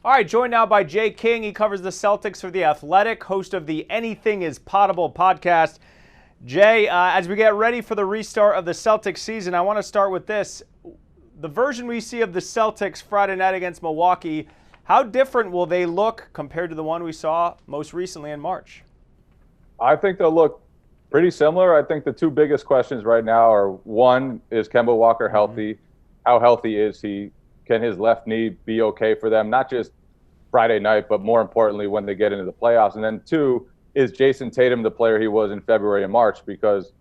All right, joined now by Jay King. He covers the Celtics for The Athletic, host of the Anything is Potable podcast. Jay, as we get ready for the restart of the Celtics season, I want to start with this. The version we see of the Celtics Friday night against Milwaukee, how different will they look compared to the one we saw most recently in March? I think they'll look pretty similar. I think the two biggest questions right now are, one, is Kemba Walker healthy? Mm-hmm. How healthy is he? Can his left knee be okay for them? Not just Friday night, but more importantly, when they get into the playoffs. And then two, is Jayson Tatum the player he was in February and March? Because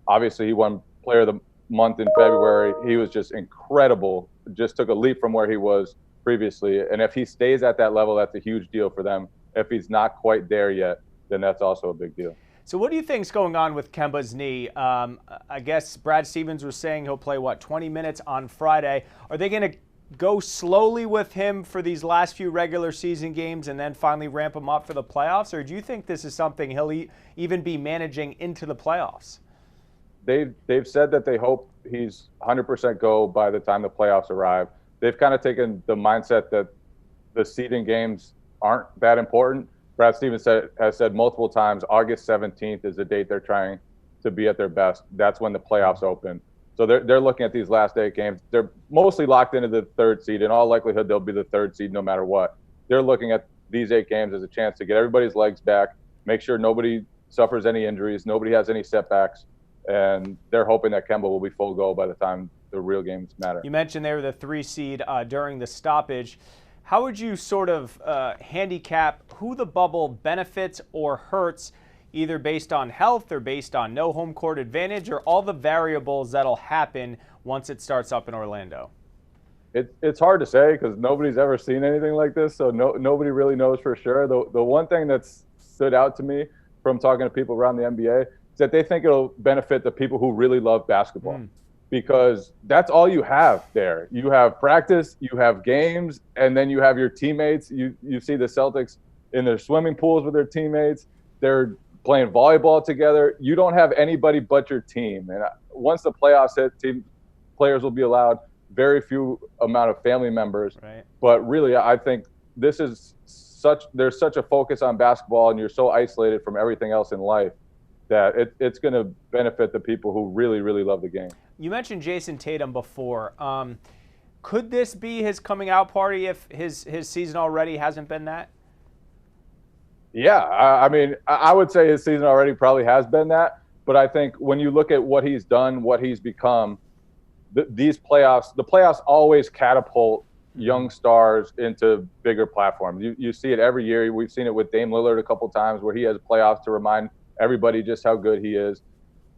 obviously he won Player of the Month in February. He was just incredible, just took a leap from where he was previously. And if he stays at that level, that's a huge deal for them. If he's not quite there yet, then that's also a big deal. So what do you think is going on with Kemba's knee? I guess Brad Stevens was saying he'll play, 20 minutes on Friday. Are they going to go slowly with him for these last few regular season games and then finally ramp him up for the playoffs? Or do you think this is something he'll even be managing into the playoffs? They've said that they hope he's 100% go by the time the playoffs arrive. They've kind of taken the mindset that the seeding games aren't that important. Brad Stevens has said multiple times August 17th is the date they're trying to be at their best. That's when the playoffs open. So they're looking at these last 8 games. They're mostly locked into the 3rd seed. In all likelihood, they'll be the 3rd seed no matter what. They're looking at these 8 games as a chance to get everybody's legs back, make sure nobody suffers any injuries, nobody has any setbacks, and they're hoping that Kemba will be full go by the time the real games matter. You mentioned they were the 3 seed during the stoppage. How would you sort of handicap who the bubble benefits or hurts, either based on health or based on no home court advantage, or all the variables that'll happen once it starts up in Orlando? It's hard to say because nobody's ever seen anything like this, so nobody really knows for sure. The one thing that's stood out to me from talking to people around the NBA is that they think it'll benefit the people who really love basketball. Because that's all you have there. You have practice, you have games, and then you have your teammates. You see the Celtics in their swimming pools with their teammates. They're playing volleyball together. You don't have anybody but your team. And once the playoffs hit, team players will be allowed very few amount of family members. Right. But really, I think this is there's such a focus on basketball, and you're so isolated from everything else in life that it's going to benefit the people who really, really love the game. You mentioned Jayson Tatum before. Could this be his coming out party if his season already hasn't been that? Yeah, I mean, I would say his season already probably has been that. But I think when you look at what he's done, what he's become, the playoffs always catapult young stars into bigger platforms. You see it every year. We've seen it with Dame Lillard a couple times where he has playoffs to remind everybody just how good he is.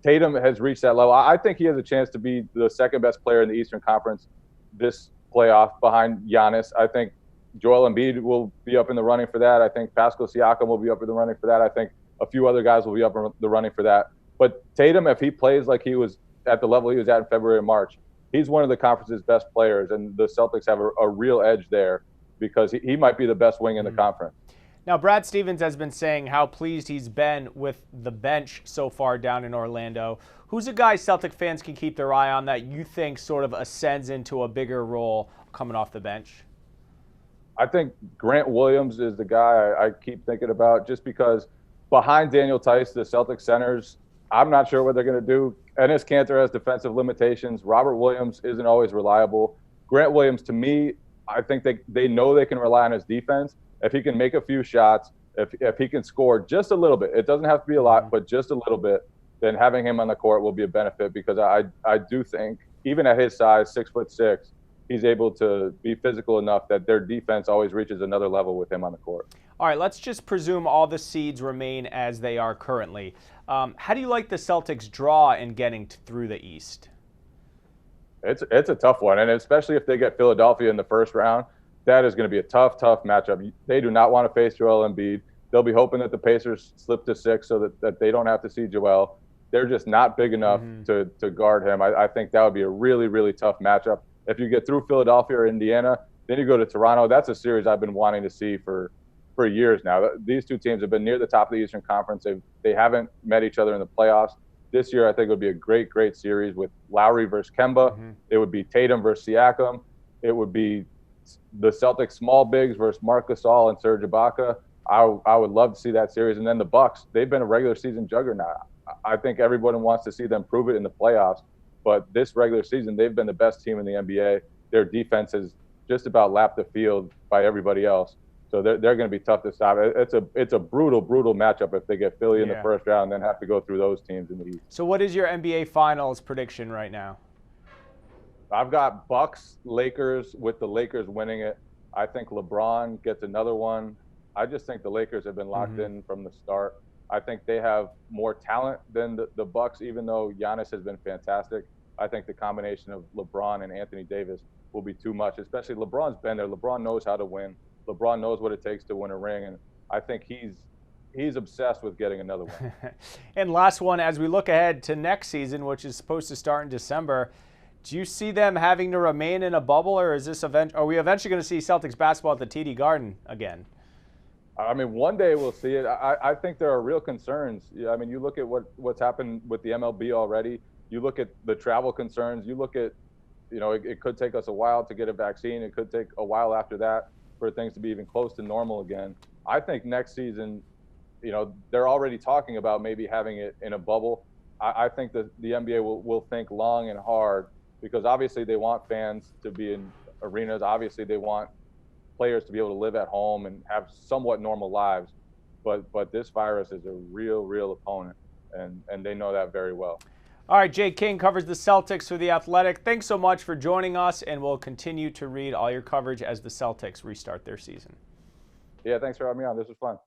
Tatum has reached that level. I think he has a chance to be the second best player in the Eastern Conference this playoff behind Giannis. I think Joel Embiid will be up in the running for that. I think Pascal Siakam will be up in the running for that. I think a few other guys will be up in the running for that. But Tatum, if he plays like he was at the level he was at in February and March, he's one of the conference's best players, and the Celtics have a real edge there because he might be the best wing in the conference. Now, Brad Stevens has been saying how pleased he's been with the bench so far down in Orlando. Who's a guy Celtic fans can keep their eye on that you think sort of ascends into a bigger role coming off the bench? I think Grant Williams is the guy I keep thinking about just because behind Daniel Tice, the Celtic centers, I'm not sure what they're going to do. Enes Kanter has defensive limitations. Robert Williams isn't always reliable. Grant Williams, to me, I think they know they can rely on his defense. If he can make a few shots, if he can score just a little bit, it doesn't have to be a lot, but just a little bit, then having him on the court will be a benefit because I do think, even at his size, 6'6", he's able to be physical enough that their defense always reaches another level with him on the court. All right, let's just presume all the seeds remain as they are currently. How do you like the Celtics' draw in getting through the East? It's a tough one, and especially if they get Philadelphia in the first round, that is going to be a tough matchup. They do not want to face Joel Embiid. They'll be hoping that the Pacers slip to 6 so that they don't have to see Joel. They're just not big enough to guard him. I think that would be a really, really tough matchup. If you get through Philadelphia or Indiana, then you go to Toronto. That's a series I've been wanting to see for years now. These two teams have been near the top of the Eastern Conference. They haven't met each other in the playoffs. This year, I think it would be a great series with Lowry versus Kemba. It would be Tatum versus Siakam. It would be the Celtics small bigs versus Marc Gasol and Serge Ibaka. I would love to see that series. And then the Bucks, they've been a regular season juggernaut. I think everyone wants to see them prove it in the playoffs. But this regular season, they've been the best team in the NBA. Their defense has just about lapped the field by everybody else. So they're going to be tough to stop. It's a brutal matchup if they get Philly in the first round and then have to go through those teams in the East. So what is your NBA Finals prediction right now? I've got Bucks, Lakers, with the Lakers winning it. I think LeBron gets another one. I just think the Lakers have been locked in from the start. I think they have more talent than the Bucks, even though Giannis has been fantastic. I think the combination of LeBron and Anthony Davis will be too much, especially LeBron's been there. LeBron knows how to win. LeBron knows what it takes to win a ring, and I think he's obsessed with getting another one. And last one, as we look ahead to next season, which is supposed to start in December, do you see them having to remain in a bubble, or is this are we eventually going to see Celtics basketball at the TD Garden again? I mean, one day we'll see it. I think there are real concerns. I mean, you look at what's happened with the MLB already. You look at the travel concerns. You look at, it could take us a while to get a vaccine. It could take a while after that for things to be even close to normal again. I think next season, they're already talking about maybe having it in a bubble. I think that the NBA will think long and hard, because obviously they want fans to be in arenas. Obviously they want players to be able to live at home and have somewhat normal lives. But this virus is a real opponent, and they know that very well. All right, Jay King covers the Celtics for The Athletic. Thanks so much for joining us, and we'll continue to read all your coverage as the Celtics restart their season. Yeah, thanks for having me on. This was fun.